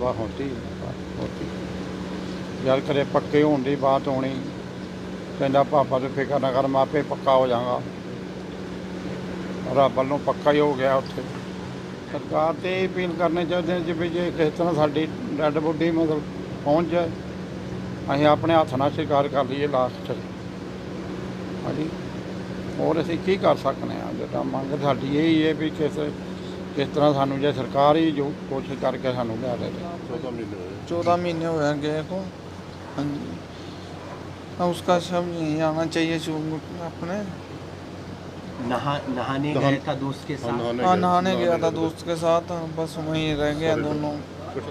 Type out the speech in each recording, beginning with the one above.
होती होती जल करे पक्के होने की बात होनी कहता पापा तो फिक्र ना कर मैं आपे पक्का हो जाऊंगा। रब वालों पक्का ही हो गया उत्थे। सरकार तो यही अपील करनी चाहते हैं जी जे किस तरह साडी डैड बॉडी मतलब पहुँच जाए असीं अपने हत्थ नाल स्वीकार कर लीए लास्ट हाँ जी। और असीं की कर सकते हैं जिद्दां मंग साडी यही है भी किस तरह सानू जे सरकार ही जो कोशिश करके सानू लिया दे। 14 महीने हुए गए को। हाँ जी। हाँ, उसका शव यहीं आना चाहिए अपने। नहाने गया था दोस्त के साथ। हाँ, नहाने गया था दोस्त के साथ, बस वहीं रह गया दोनों।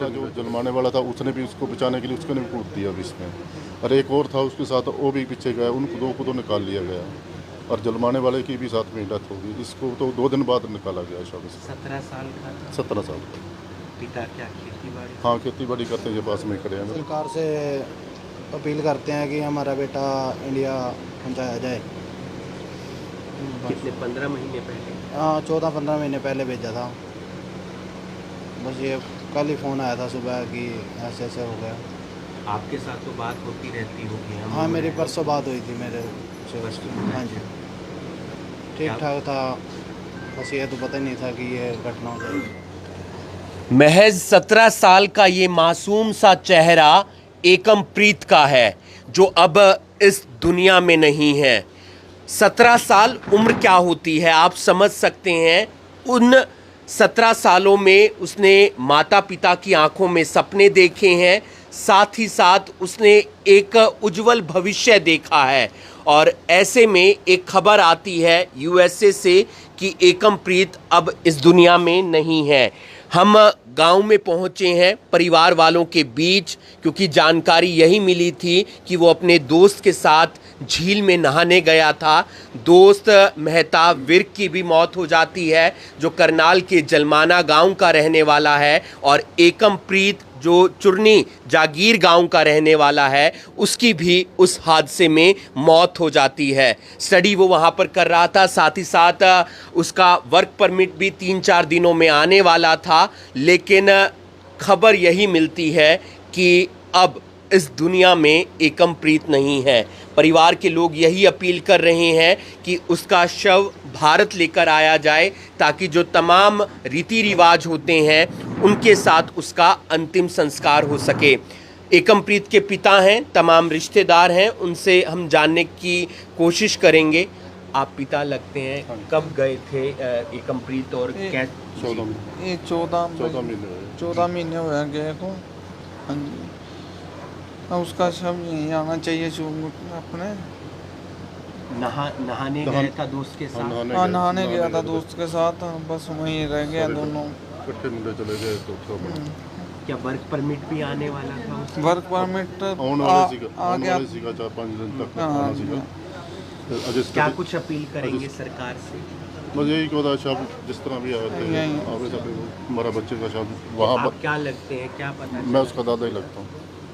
जो जलमाने वाला था उसने भी उसको बचाने के लिए उसको भी कूद दिया अभी इसमें, और एक और था उसके साथ वो भी पीछे गया, उनको दो को तो निकाल लिया गया और जलमाने वाले की भी साथ में डेथ होगी। इसको तो 2 दिन बाद निकाला गया शायद। 17 साल का था। 17 साल का। पिता क्या खेती बाड़ी? हाँ, खेती बाड़ी करते हैं, पास में खड़े हैं। सरकार से अपील करते हैं कि हमारा बेटा इंडिया पहुंचाया जाए। कितने 15 महीने पहले? हाँ, 14-15 महीने पहले भेजा था। बस ये कल ही फ़ोन आया था सुबह कि ऐसे ऐसे हो गया। आपके साथ तो बात होती रहती होगी? हाँ, मेरी परसों बात हुई थी मेरे से उसकी। हाँ जी, ठीक ठाक था, बस ये तो पता ही नहीं था कि ये घटना हो जाएगी। महज 17 साल का ये मासूम सा चेहरा एकमप्रीत का है जो अब इस दुनिया में नहीं है। 17 साल उम्र क्या होती है आप समझ सकते हैं। उन 17 सालों में उसने माता पिता की आंखों में सपने देखे हैं, साथ ही साथ उसने एक उज्जवल भविष्य देखा है। और ऐसे में एक खबर आती है यूएसए से कि एकमप्रीत अब इस दुनिया में नहीं है। हम गांव में पहुंचे हैं परिवार वालों के बीच, क्योंकि जानकारी यही मिली थी कि वो अपने दोस्त के साथ झील में नहाने गया था। दोस्त मेहताब विर्क की भी मौत हो जाती है जो करनाल के जलमाना गांव का रहने वाला है, और एकमप्रीत जो चुरनी जागीर गांव का रहने वाला है उसकी भी उस हादसे में मौत हो जाती है। स्टडी वो वहाँ पर कर रहा था, साथ ही साथ उसका वर्क परमिट भी 3-4 दिनों में आने वाला था, लेकिन खबर यही मिलती है कि अब इस दुनिया में एकमप्रीत नहीं है। परिवार के लोग यही अपील कर रहे हैं कि उसका शव भारत लेकर आया जाए ताकि जो तमाम रीति रिवाज होते हैं उनके साथ उसका अंतिम संस्कार हो सके। एकमप्रीत के पिता हैं, तमाम रिश्तेदार हैं, उनसे हम जानने की कोशिश करेंगे। आप पिता लगते हैं, कब गए थे एकमप्रीत और क्या? 14 महीने हुए गए को। हाँ जी। हाँ, उसका शव यहीं आना चाहिए अपने। नहाने गया था दोस्त के साथ। हाँ, नहाने गया था दोस्त के साथ, बस वहीं रह गया दोनों। इकट्ठे मुंडे चले गए तो क्या वर्क परमिट भी आने वाला था उसका? वर्क परमिट आ गया 4-5 दिन तक आना सीगा। क्या कुछ अपील करेंगे सरकार से? मुझे यही कहता शब जिस तरह भी आए थे आवे सब हमारा बच्चे का शब वहाँ। आप क्या लगते हैं, क्या पता? मैं उसका दादा ही लगता हूँ।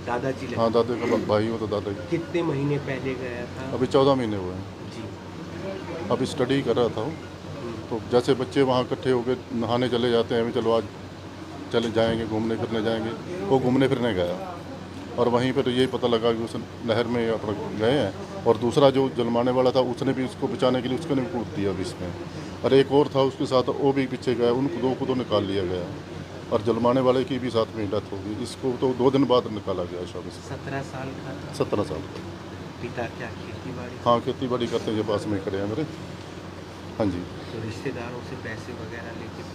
दादाजी लगते? हाँ, दादे का भाई हो तो दादा ही। कितने महीने पहले गया था? अभी 14 महीने हुए हैं। जी। अभी स्टडी कर रहा था वो, तो जैसे बच्चे वहाँ इकट्ठे होकर नहाने चले जाते हैं, चलो आज चले जाएंगे घूमने फिरने जाएंगे, वो घूमने फिरने गया और वहीं पर यही पता लगा कि उस नहर में अपना गए हैं। और दूसरा जो जलमाने वाला था उसने भी उसको बचाने के लिए उसको भी कूद दिया अभी इसमें, और एक और था उसके साथ वो भी पीछे गया, उनको 2 को तो निकाल लिया गया और जलमाने वाले की भी साथ में डेथ होगी। इसको तो 2 दिन बाद निकाला गया शायद। 17 साल का था। 17 साल का। पिता क्या खेती बाड़ी? हाँ, खेती बाड़ी करते हैं, पास में खड़े हैं मेरे। हाँ जी। तो रिश्तेदारों से पैसे वगैरह लेके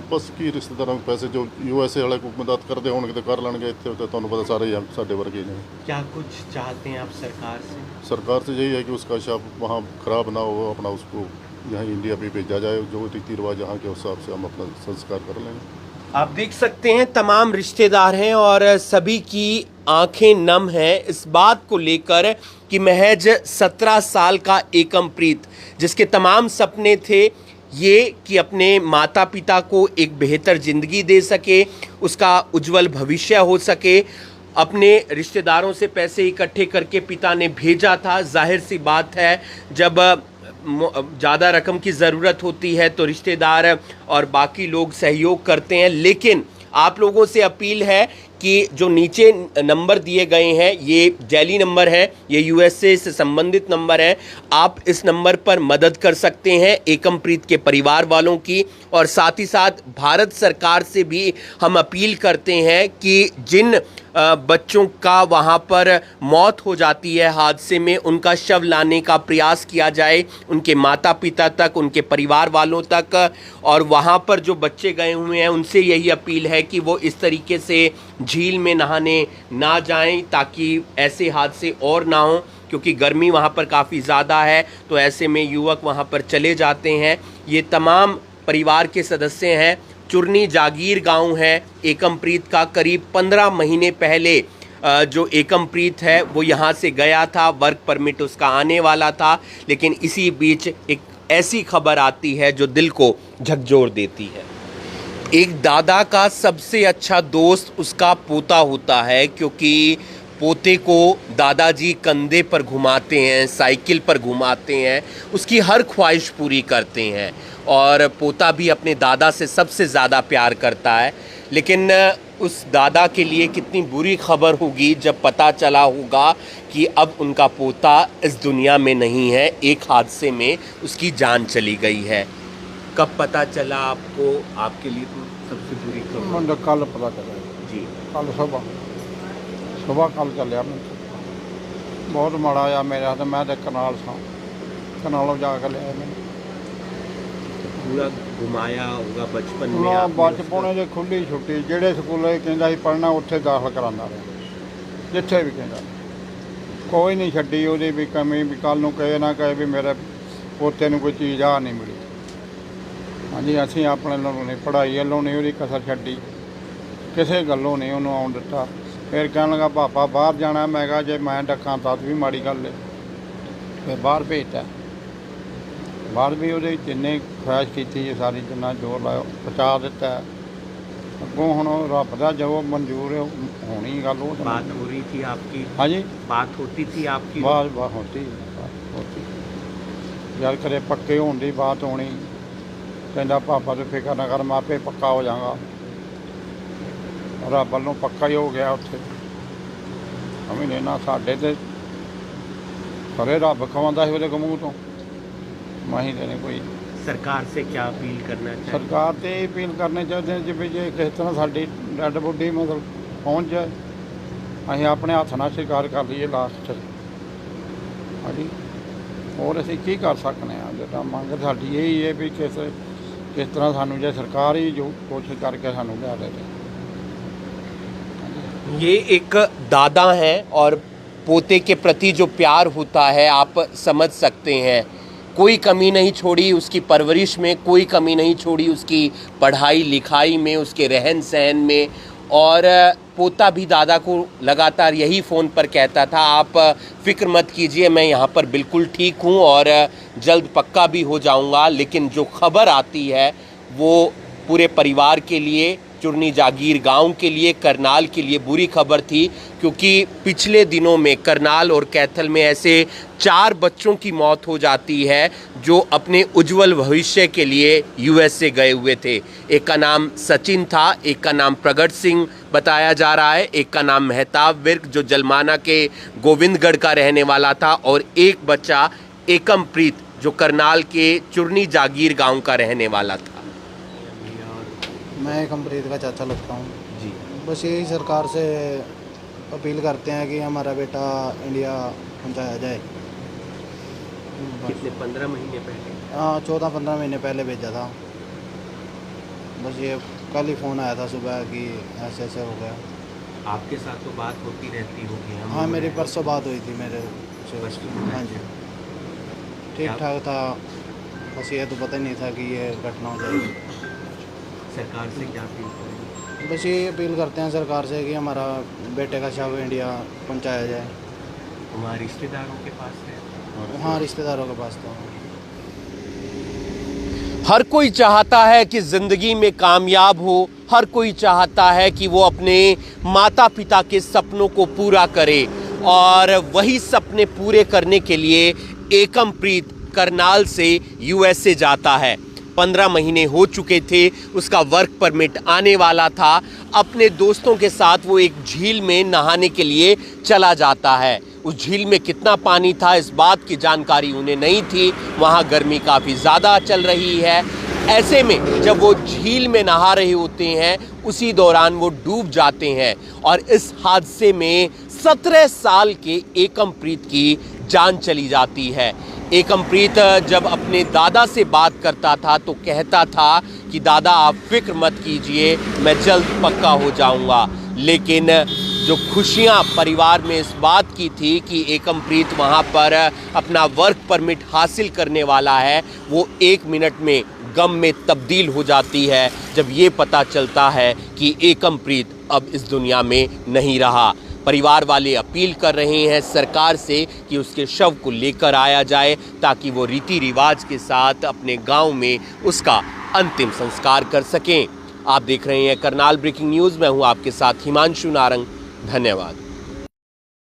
बस की रिश्तेदारों को पैसे जो यूएसए वाले को मदद करते होने तो कर लेंगे, इतने होते तो पता सारे ही साढ़े वर्गे ने। क्या कुछ चाहते हैं आप सरकार से? सरकार से यही है कि उसका शव वहाँ खराब ना हो, अपना उसको यहाँ इंडिया भी भेजा जाए, जो रीति रिवाज यहाँ के हिसाब से हम अपना संस्कार कर लेंगे। आप देख सकते हैं तमाम रिश्तेदार हैं और सभी की आंखें नम हैं इस बात को लेकर कि महज 17 साल का एकमप्रीत, जिसके तमाम सपने थे ये कि अपने माता पिता को एक बेहतर ज़िंदगी दे सके, उसका उज्जवल भविष्य हो सके, अपने रिश्तेदारों से पैसे इकट्ठे करके पिता ने भेजा था। जाहिर सी बात है जब ज़्यादा रकम की ज़रूरत होती है तो रिश्तेदार और बाकी लोग सहयोग करते हैं, लेकिन आप लोगों से अपील है कि जो नीचे नंबर दिए गए हैं ये जैली नंबर है, ये यूएसए से संबंधित नंबर है। आप इस नंबर पर मदद कर सकते हैं एकमप्रीत के परिवार वालों की, और साथ ही साथ भारत सरकार से भी हम अपील करते हैं कि जिन बच्चों का वहाँ पर मौत हो जाती है हादसे में, उनका शव लाने का प्रयास किया जाए उनके माता पिता तक, उनके परिवार वालों तक। और वहाँ पर जो बच्चे गए हुए हैं उनसे यही अपील है कि वो इस तरीके से झील में नहाने ना जाएं ताकि ऐसे हादसे और ना हों, क्योंकि गर्मी वहाँ पर काफ़ी ज़्यादा है, तो ऐसे में युवक वहाँ पर चले जाते हैं। ये तमाम परिवार के सदस्य हैं। चुरनी जागीर गांव है एकमप्रीत का। करीब 15 महीने पहले जो एकमप्रीत है वो यहाँ से गया था, वर्क परमिट उसका आने वाला था, लेकिन इसी बीच एक ऐसी खबर आती है जो दिल को झकझोर देती है। एक दादा का सबसे अच्छा दोस्त उसका पोता होता है, क्योंकि पोते को दादाजी कंधे पर घुमाते हैं, साइकिल पर घुमाते हैं, उसकी हर ख्वाहिश पूरी करते हैं, और पोता भी अपने दादा से सबसे ज़्यादा प्यार करता है। लेकिन उस दादा के लिए कितनी बुरी खबर होगी जब पता चला होगा कि अब उनका पोता इस दुनिया में नहीं है, एक हादसे में उसकी जान चली गई है। कब पता चला आपको? आपके लिए तो सबसे बुरी खबर मुझे कल पता चला जी। कल सुबह कल चलिया मैं, बहुत माड़ा आ मेरे हाथ। मैं तो कनाल था, कनालों जाकर लिया मैंने। पूरा घुमाया होगा बचपन में? ना आपने बचपने जे खुली छुट्टी, ਜਿਹੜੇ ਸਕੂਲੇ ਕਹਿੰਦਾ ਸੀ ਪੜ੍ਹਨਾ ਉੱਥੇ ਦਾਖਲ ਕਰਾਉਂਦਾ ਰਿਹਾ, ਜਿੱਥੇ ਵੀ ਕਹਿੰਦਾ। ਕੋਈ ਨਹੀਂ ਛੱਡੀ ਉਹਦੀ ਵੀ ਕਮੀ, ਵੀ ਕੱਲ ਨੂੰ ਕਹੇ ਨਾ ਕਹੇ ਵੀ ਮੇਰੇ ਪੋਤੇ ਨੂੰ ਕੋਈ ਚੀਜ਼ ਆ ਨਹੀਂ ਮਿਲੀ। ਹਾਂਜੀ, ਅਸੀਂ ਆਪਣੇ ਵੱਲੋਂ ਨਹੀਂ, ਪੜ੍ਹਾਈ ਵੱਲੋਂ ਨਹੀਂ ਉਹਦੀ ਕਸਰ ਛੱਡੀ, ਕਿਸੇ ਗੱਲੋਂ ਨਹੀਂ ਉਹਨੂੰ ਆਉਣ ਦਿੱਤਾ। ਫਿਰ ਕਹਿਣ ਲੱਗਾ ਪਾਪਾ ਬਾਹਰ ਜਾਣਾ। ਮੈਂ ਕਿਹਾ ਜੇ ਮੈਂ ਡੱਕਾਂ ਤਾਂ ਵੀ ਮਾੜੀ ਗੱਲ ਹੈ। ਫਿਰ ਬਾਹਰ ਭੇਜਤਾ। ਬਾਹਰ ਵੀ ਉਹਦੇ ਜਿੰਨੇ ਖੁਆਇਸ਼ ਕੀਤੀ ਹੈ ਸਾਰੀ, ਜਿੰਨਾ ਜ਼ੋਰ ਲਾਇਆ ਪਹੁੰਚਾ ਦਿੱਤਾ। ਅੱਗੋਂ ਹੁਣ ਉਹ ਰੱਬ ਦਾ ਜੋ ਮਨਜ਼ੂਰ ਹੈ ਹੋਣੀ ਗੱਲ। ਉਹ बात हो रही थी आपकी? ਹਾਂਜੀ, बात होती थी आपकी? ਬਾਤ ਹੋਤੀ ਯਾਰ ਕਰੇ ਪੱਕੇ ਹੋਣ ਦੀ ਬਾਤ ਹੋਣੀ। ਕਹਿੰਦਾ ਪਾਪਾ ਤੂੰ ਫਿਕਰ ਨਾ ਕਰ, ਮੈਂ ਆਪੇ ਪੱਕਾ ਹੋ ਜਾਵਾਂਗਾ। ਰੱਬ ਵੱਲੋਂ ਪੱਕਾ ਹੀ ਹੋ ਗਿਆ ਉੱਥੇ। ਅਮੀ ਨੇ ਨਾ ਸਾਡੇ ਤੇ ਖਰੇ ਰੱਬ ਖਵਾਉਂਦਾ ਸੀ ਉਹਦੇ ਮੂੰਹ ਤੋਂ, ਮਾਹੀ ਦੇ ਨੇ ਕੋਈ। सरकार से क्या अपील करना चाहिए? ਸਰਕਾਰ ਤੇ ਇਹ ਅਪੀਲ ਕਰਨੀ ਚਾਹੁੰਦੇ ਹਾਂ ਜਿਵੇਂ ਜੇ ਕਿਸੇ ਤਰ੍ਹਾਂ ਸਾਡੀ ਡੈਡ ਬੋਡੀ ਮਤਲਬ ਪਹੁੰਚ ਜਾਏ, ਅਸੀਂ ਆਪਣੇ ਹੱਥ ਨਾਲ ਸ਼ਿਕਾਰ ਕਰ ਲਈਏ ਲਾਸਟ 'ਚ। ਹਾਂਜੀ, ਹੋਰ ਅਸੀਂ ਕੀ ਕਰ ਸਕਦੇ ਹਾਂ? ਜਿੱਦਾਂ ਮੰਗ ਸਾਡੀ ਇਹੀ ਹੈ ਵੀ ਕਿਸ ਤਰ੍ਹਾਂ ਸਾਨੂੰ ਜੇ ਸਰਕਾਰ ਹੀ ਜੋ ਕੋਸ਼ਿਸ਼ ਕਰਕੇ ਸਾਨੂੰ ਲਿਆ ਦੇ। ये एक दादा हैं और पोते के प्रति जो प्यार होता है आप समझ सकते हैं। कोई कमी नहीं छोड़ी उसकी परवरिश में, कोई कमी नहीं छोड़ी उसकी पढ़ाई लिखाई में, उसके रहन सहन में। और पोता भी दादा को लगातार यही फ़ोन पर कहता था, आप फ़िक्र मत कीजिए, मैं यहाँ पर बिल्कुल ठीक हूँ और जल्द पक्का भी हो जाऊँगा। लेकिन जो खबर आती है वो पूरे परिवार के लिए, चुरनी जागीर गांव के लिए, करनाल के लिए बुरी खबर थी, क्योंकि पिछले दिनों में करनाल और कैथल में ऐसे 4 बच्चों की मौत हो जाती है जो अपने उज्जवल भविष्य के लिए यूएसए गए हुए थे। एक का नाम सचिन था, एक का नाम प्रगट सिंह बताया जा रहा है, एक का नाम मेहताब विर्क जो जलमाना के गोविंदगढ़ का रहने वाला था, और एक बच्चा एकमप्रीत जो करनाल के चुरनी जागीर गाँव का रहने वाला था। मैं एकमप्रीत का चाचा लगता हूँ जी। बस यही सरकार से अपील करते हैं कि हमारा बेटा इंडिया पहुँचाया जाए। कितने 15 महीने पहले? हाँ, 14-15 महीने पहले भेजा था। बस ये कल ही फ़ोन आया था सुबह कि ऐसे ऐसे हो गया। आपके साथ तो बात होती रहती होगी? हाँ, मेरी परसों बात हुई थी मेरे से। हाँ जी, ठीक ठाक था। बस ये तो पता ही नहीं था कि ये घटना हो जाएगी। सरकार से क्या अपील करेंगे? बस ये अपील करते हैं सरकार से कि हमारा बेटे का शव इंडिया पहुंचाया जाए। हमारे रिश्तेदारों के पास है? हाँ, रिश्तेदारों के पास तो। हर कोई चाहता है कि ज़िंदगी में कामयाब हो, हर कोई चाहता है कि वो अपने माता पिता के सपनों को पूरा करे, और वही सपने पूरे करने के लिए एकमप्रीत करनाल से यूएसए जाता है। 15 महीने हो चुके थे, उसका वर्क परमिट आने वाला था। अपने दोस्तों के साथ वो एक झील में नहाने के लिए चला जाता है। उस झील में कितना पानी था इस बात की जानकारी उन्हें नहीं थी। वहाँ गर्मी काफ़ी ज़्यादा चल रही है। ऐसे में जब वो झील में नहा रहे होते हैं उसी दौरान वो डूब जाते हैं और इस हादसे में 17 साल के एकमप्रीत की जान चली जाती है। एकमप्रीत जब अपने दादा से बात करता था तो कहता था कि दादा आप फिक्र मत कीजिए, मैं जल्द पक्का हो जाऊंगा। लेकिन जो खुशियां परिवार में इस बात की थी कि एकमप्रीत वहां पर अपना वर्क परमिट हासिल करने वाला है, वो 1 मिनट में गम में तब्दील हो जाती है जब ये पता चलता है कि एकमप्रीत अब इस दुनिया में नहीं रहा। परिवार वाले अपील कर रहे हैं सरकार से कि उसके शव को लेकर आया जाए ताकि वो रीति रिवाज के साथ अपने गांव में उसका अंतिम संस्कार कर सकें। आप देख रहे हैं करनाल ब्रेकिंग न्यूज़। मैं हूं आपके साथ हिमांशु नारंग। धन्यवाद।